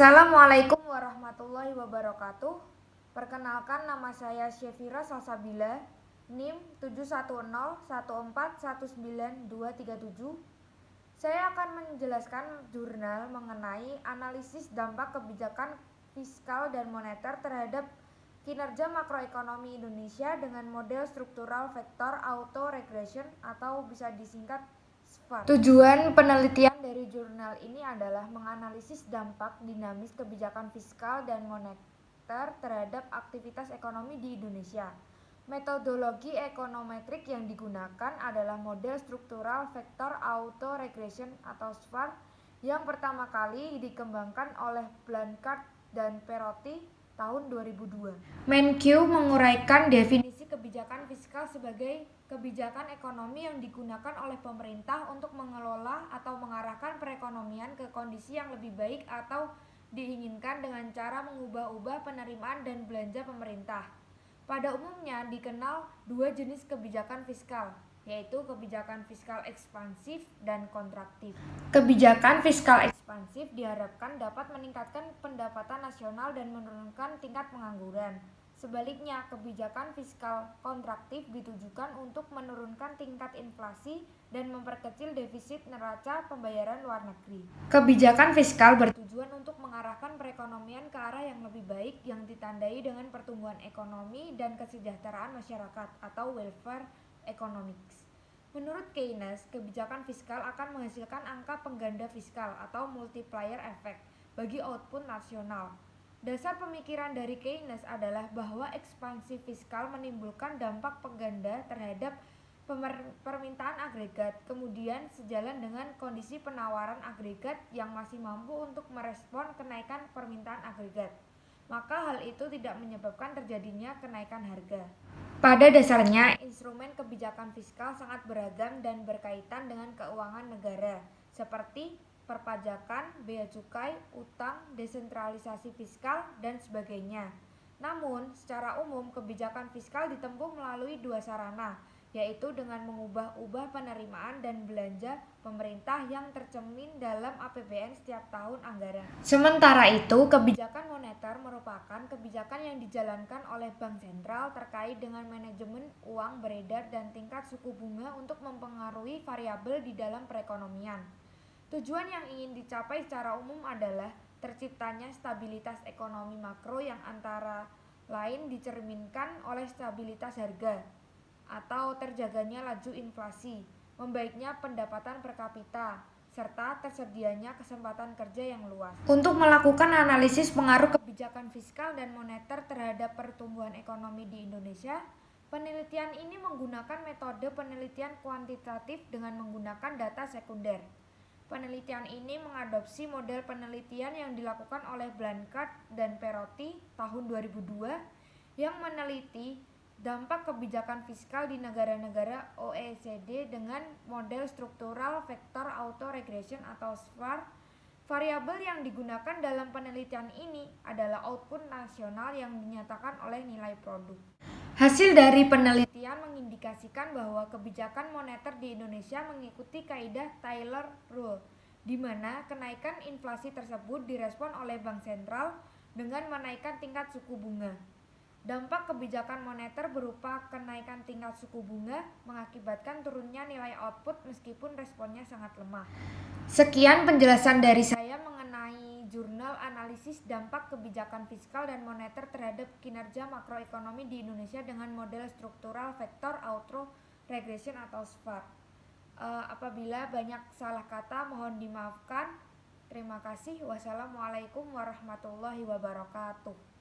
Assalamualaikum warahmatullahi wabarakatuh. Perkenalkan, nama saya Syefira Salsabila, NIM 71014192237. Saya akan menjelaskan jurnal mengenai analisis dampak kebijakan fiskal dan moneter terhadap kinerja makroekonomi Indonesia dengan model struktural vektor auto regression atau bisa disingkat SVAR. Tujuan penelitian dari jurnal ini adalah menganalisis dampak dinamis kebijakan fiskal dan moneter terhadap aktivitas ekonomi di Indonesia. Metodologi ekonometrik yang digunakan adalah model struktural vektor auto regression atau SVAR yang pertama kali dikembangkan oleh Blanchard dan Perotti tahun 2002. Menkyu menguraikan definisi kebijakan fiskal sebagai kebijakan ekonomi yang digunakan oleh pemerintah untuk mengelola atau mengarahkan perekonomian ke kondisi yang lebih baik atau diinginkan dengan cara mengubah-ubah penerimaan dan belanja pemerintah. Pada umumnya dikenal dua jenis kebijakan fiskal, yaitu kebijakan fiskal ekspansif dan kontraktif. Kebijakan fiskal ekspansif diharapkan dapat meningkatkan pendapatan nasional dan menurunkan tingkat pengangguran. Sebaliknya, kebijakan fiskal kontraktif ditujukan untuk menurunkan tingkat inflasi dan memperkecil defisit neraca pembayaran luar negeri. Kebijakan fiskal bertujuan untuk mengarahkan perekonomian ke arah yang lebih baik yang ditandai dengan pertumbuhan ekonomi dan kesejahteraan masyarakat atau welfare economics. Menurut Keynes, kebijakan fiskal akan menghasilkan angka pengganda fiskal atau multiplier effect bagi output nasional. Dasar pemikiran dari Keynes adalah bahwa ekspansi fiskal menimbulkan dampak pengganda terhadap permintaan agregat, kemudian sejalan dengan kondisi penawaran agregat yang masih mampu untuk merespon kenaikan permintaan agregat, maka hal itu tidak menyebabkan terjadinya kenaikan harga. Pada dasarnya, instrumen kebijakan fiskal sangat beragam dan berkaitan dengan keuangan negara, seperti perpajakan, bea cukai, utang, desentralisasi fiskal, dan sebagainya. Namun, secara umum kebijakan fiskal ditempuh melalui dua sarana, yaitu dengan mengubah-ubah penerimaan dan belanja pemerintah yang tercermin dalam APBN setiap tahun anggaran. Sementara itu, kebijakan moneter merupakan kebijakan yang dijalankan oleh Bank Sentral terkait dengan manajemen uang beredar dan tingkat suku bunga untuk mempengaruhi variabel di dalam perekonomian. Tujuan yang ingin dicapai secara umum adalah terciptanya stabilitas ekonomi makro yang antara lain dicerminkan oleh stabilitas harga atau terjaganya laju inflasi, membaiknya pendapatan per kapita, serta tersedianya kesempatan kerja yang luas. Untuk melakukan analisis pengaruh kebijakan fiskal dan moneter terhadap pertumbuhan ekonomi di Indonesia, penelitian ini menggunakan metode penelitian kuantitatif dengan menggunakan data sekunder. Penelitian ini mengadopsi model penelitian yang dilakukan oleh Blanchard dan Perotti tahun 2002 yang meneliti dampak kebijakan fiskal di negara-negara OECD dengan model struktural vektor auto regression atau SVAR. Variabel yang digunakan dalam penelitian ini adalah output nasional yang dinyatakan oleh nilai produk. Hasil dari penelitian mengindikasikan bahwa kebijakan moneter di Indonesia mengikuti kaidah Taylor Rule, di mana kenaikan inflasi tersebut direspon oleh Bank Sentral dengan menaikkan tingkat suku bunga. Dampak kebijakan moneter berupa kenaikan tingkat suku bunga mengakibatkan turunnya nilai output meskipun responnya sangat lemah. Sekian penjelasan dari saya mengenai jurnal analisis dampak kebijakan fiskal dan moneter terhadap kinerja makroekonomi di Indonesia dengan model struktural vektor auto regression atau SVAR. Apabila banyak salah kata mohon dimaafkan. Terima kasih. Wassalamualaikum warahmatullahi wabarakatuh.